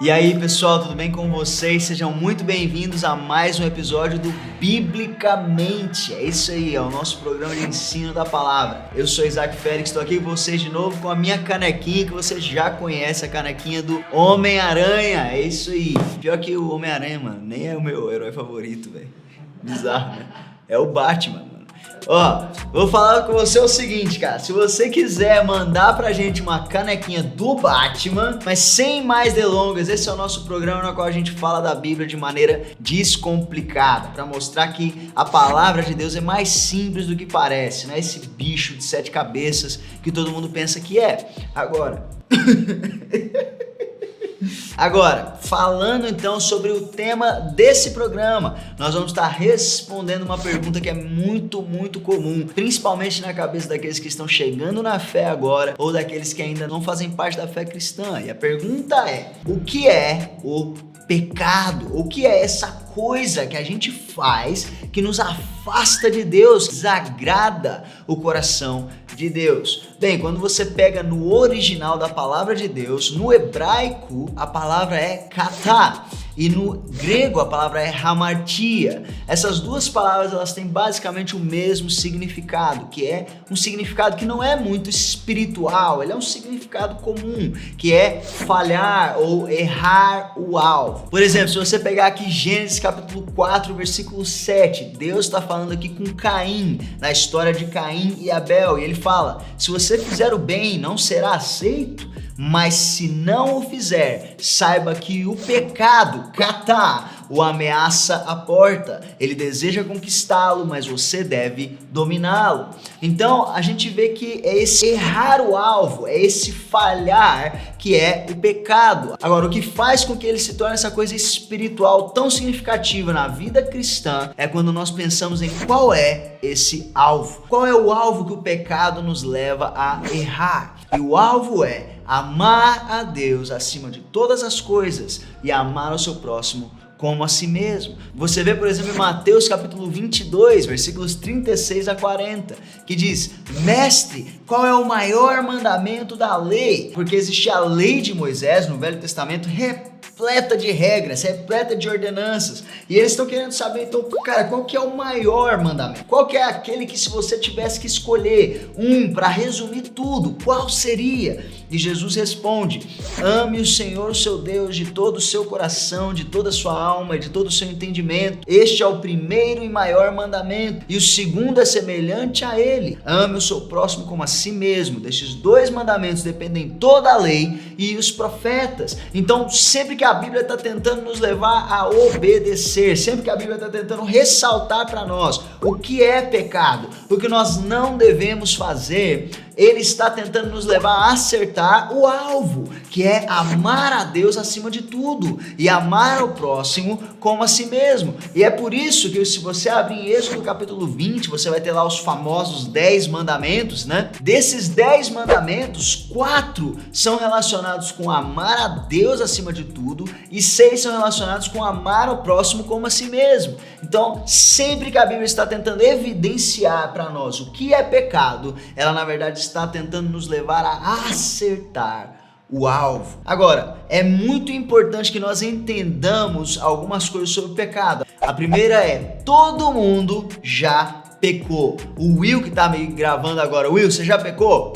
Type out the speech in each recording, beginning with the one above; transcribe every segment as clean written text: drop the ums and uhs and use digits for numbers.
E aí pessoal, tudo bem com vocês? Sejam muito bem-vindos a mais um episódio do Biblicamente. É isso aí, é o nosso programa de ensino da palavra. Eu sou Isaac Félix, estou aqui com vocês de novo com a minha canequinha que você já conhece, a canequinha do Homem-Aranha. É isso aí. Pior que o Homem-Aranha, mano, nem é o meu herói favorito, velho. Bizarro, né? É o Batman, mano. Ó, vou falar com você o seguinte, cara. Se você quiser mandar pra gente uma canequinha do Batman, mas sem mais delongas, esse é o nosso programa no qual a gente fala da Bíblia de maneira descomplicada, pra mostrar que a palavra de Deus é mais simples do que parece, né? Esse bicho de 7 cabeças que todo mundo pensa que é. Agora, falando então sobre o tema desse programa, nós vamos estar respondendo uma pergunta que é muito comum, principalmente na cabeça daqueles que estão chegando na fé agora ou daqueles que ainda não fazem parte da fé cristã. E a pergunta é: o que é o pecado? O que é essa coisa que a gente faz que nos afasta de Deus, desagrada o coração de Deus? Bem, quando você pega no original da palavra de Deus, no hebraico a palavra é katá e no grego a palavra é hamartia. Essas duas palavras elas têm basicamente o mesmo significado, que é um significado que não é muito espiritual, ele é um significado comum, que é falhar ou errar o alvo. Por exemplo, se você pegar aqui Gênesis capítulo 4, versículo 7, Deus está falando aqui com Caim, na história de Caim e Abel, e ele fala: se você fizer o bem, não será aceito, mas se não o fizer, saiba que o pecado, katá, o ameaça à porta. Ele deseja conquistá-lo, mas você deve dominá-lo. Então, a gente vê que é esse errar o alvo, é esse falhar que é o pecado. Agora, o que faz com que ele se torne essa coisa espiritual tão significativa na vida cristã é quando nós pensamos em qual é esse alvo. Qual é o alvo que o pecado nos leva a errar? E o alvo é amar a Deus acima de todas as coisas e amar o seu próximo como a si mesmo. Você vê, por exemplo, em Mateus capítulo 22, versículos 36 a 40, que diz: mestre, qual é o maior mandamento da lei? Porque existe a lei de Moisés no Velho Testamento repleta de regras, repleta de ordenanças, e eles estão querendo saber, então, cara, qual que é o maior mandamento? Qual que é aquele que, se você tivesse que escolher para resumir tudo, qual seria? E Jesus responde: ame o Senhor seu Deus de todo o seu coração, de toda a sua alma e de todo o seu entendimento. Este é o primeiro e maior mandamento, e o segundo é semelhante a ele: ame o seu próximo como a si mesmo. Destes 2 mandamentos dependem toda a lei e os profetas. Então, sempre que a Bíblia está tentando nos levar a obedecer, sempre que a Bíblia está tentando ressaltar para nós o que é pecado, o que nós não devemos fazer, ele está tentando nos levar a acertar o alvo, que é amar a Deus acima de tudo e amar ao próximo como a si mesmo. E é por isso que, se você abrir em Êxodo capítulo 20, você vai ter lá os famosos 10 mandamentos, né? Desses 10 mandamentos, 4 são relacionados com amar a Deus acima de tudo e 6 são relacionados com amar ao próximo como a si mesmo. Então, sempre que a Bíblia está tentando evidenciar para nós o que é pecado, ela na verdade está tentando nos levar a acertar o alvo. Agora, é muito importante que nós entendamos algumas coisas sobre o pecado. A primeira é: todo mundo já pecou. O Will que tá me gravando agora, Will, você já pecou?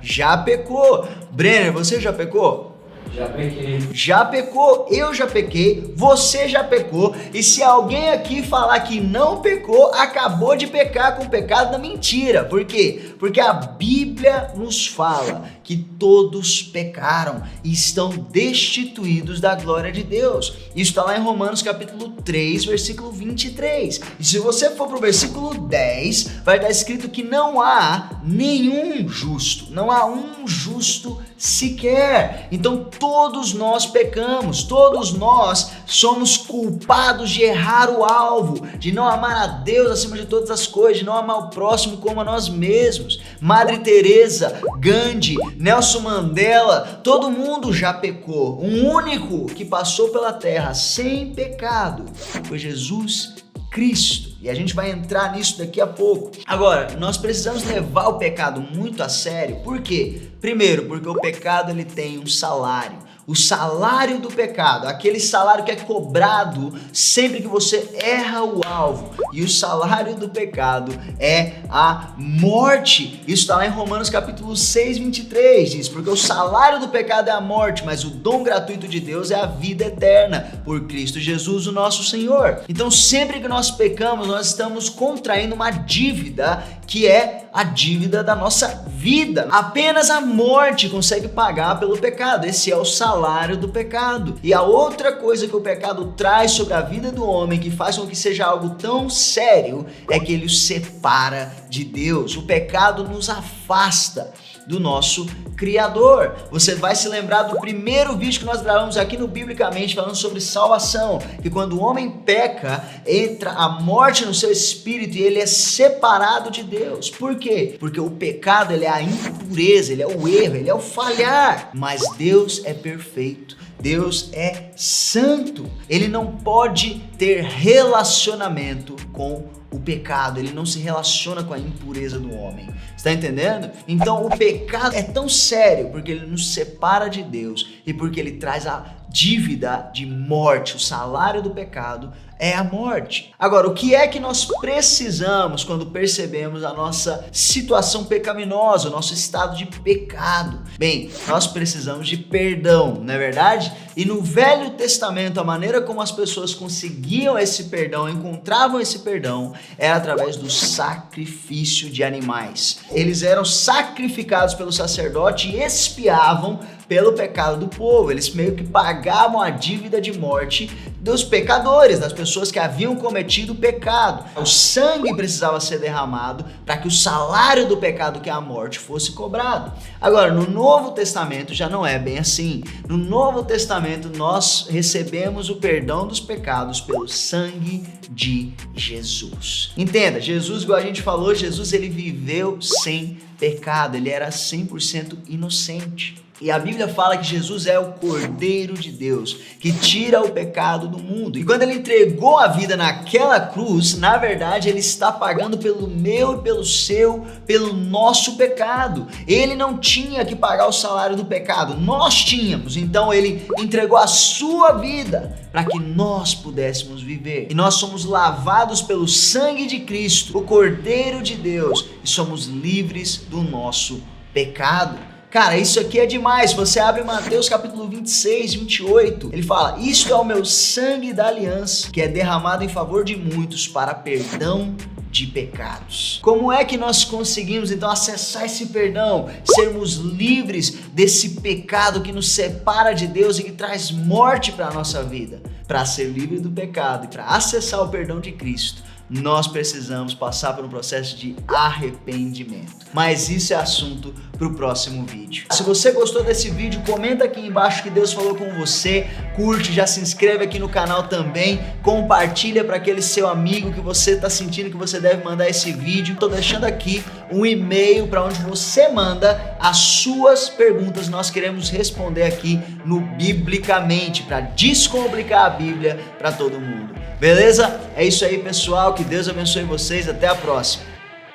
Já pecou. Brenner, você já pecou? Já pequei. Já pecou, eu já pequei, você já pecou, e se alguém aqui falar que não pecou, acabou de pecar com o pecado da mentira. Por quê? Porque a Bíblia nos fala que todos pecaram e estão destituídos da glória de Deus. Isso está lá em Romanos capítulo 3, versículo 23. E se você for para o versículo 10, vai estar escrito que não há nenhum justo, não há um justo sequer. Então todos nós pecamos, todos nós somos culpados de errar o alvo, de não amar a Deus acima de todas as coisas, de não amar o próximo como a nós mesmos. Madre Teresa, Gandhi, Nelson Mandela, todo mundo já pecou. Um único que passou pela terra sem pecado foi Jesus Cristo. E a gente vai entrar nisso daqui a pouco. Agora, nós precisamos levar o pecado muito a sério. Por quê? Primeiro, porque o pecado ele tem um salário. O salário do pecado, aquele salário que é cobrado sempre que você erra o alvo. E o salário do pecado é a morte. Isso está lá em Romanos capítulo 6, 23. Diz, porque o salário do pecado é a morte, mas o dom gratuito de Deus é a vida eterna, por Cristo Jesus, o nosso Senhor. Então sempre que nós pecamos, nós estamos contraindo uma dívida que é a dívida da nossa vida. Apenas a morte consegue pagar pelo pecado. Esse é o salário do pecado. E a outra coisa que o pecado traz sobre a vida do homem, que faz com que seja algo tão sério, é que ele o separa de Deus. O pecado nos afasta do nosso Criador. Você vai se lembrar do primeiro vídeo que nós gravamos aqui no Biblicamente, falando sobre salvação, que quando o homem peca, entra a morte no seu espírito e ele é separado de Deus. Por quê? Porque o pecado, ele é a impureza, ele é o erro, ele é o falhar, mas Deus é perfeito. Deus é santo. Ele não pode ter relacionamento com o pecado, ele não se relaciona com a impureza do homem. Está entendendo? Então o pecado é tão sério porque ele nos separa de Deus e porque ele traz a dívida de morte. O salário do pecado é a morte. Agora, o que é que nós precisamos quando percebemos a nossa situação pecaminosa, o nosso estado de pecado? Bem, nós precisamos de perdão, não é verdade? E no Velho Testamento, a maneira como as pessoas conseguiam esse perdão, encontravam esse perdão, era através do sacrifício de animais. Eles eram sacrificados pelo sacerdote e expiavam pelo pecado do povo. Eles meio que pagavam a dívida de morte dos pecadores, das pessoas que haviam cometido o pecado. O sangue precisava ser derramado para que o salário do pecado, que é a morte, fosse cobrado. Agora, no Novo Testamento já não é bem assim. No Novo Testamento nós recebemos o perdão dos pecados pelo sangue de Jesus. Entenda, Jesus, igual a gente falou, Jesus ele viveu sem pecado, ele era 100% inocente. E a Bíblia fala que Jesus é o Cordeiro de Deus, que tira o pecado do mundo. E quando ele entregou a vida naquela cruz, na verdade ele está pagando pelo meu e pelo seu, pelo nosso pecado. Ele não tinha que pagar o salário do pecado, nós tínhamos. Então ele entregou a sua vida para que nós pudéssemos viver. E nós somos lavados pelo sangue de Cristo, o Cordeiro de Deus, e somos livres do nosso pecado. Cara, isso aqui é demais. Você abre Mateus capítulo 26, 28, ele fala: isto é o meu sangue da aliança, que é derramado em favor de muitos para perdão de pecados. Como é que nós conseguimos então acessar esse perdão, sermos livres desse pecado que nos separa de Deus e que traz morte para a nossa vida? Para ser livre do pecado e para acessar o perdão de Cristo, nós precisamos passar por um processo de arrependimento. Mas isso é assunto para o próximo vídeo. Se você gostou desse vídeo, comenta aqui embaixo que Deus falou com você, curte, já se inscreve aqui no canal também, compartilha para aquele seu amigo que você está sentindo que você deve mandar esse vídeo. Estou deixando aqui um e-mail para onde você manda as suas perguntas. Nós queremos responder aqui no Biblicamente, para descomplicar a Bíblia para todo mundo. Beleza? É isso aí, pessoal. Que Deus abençoe vocês. Até a próxima.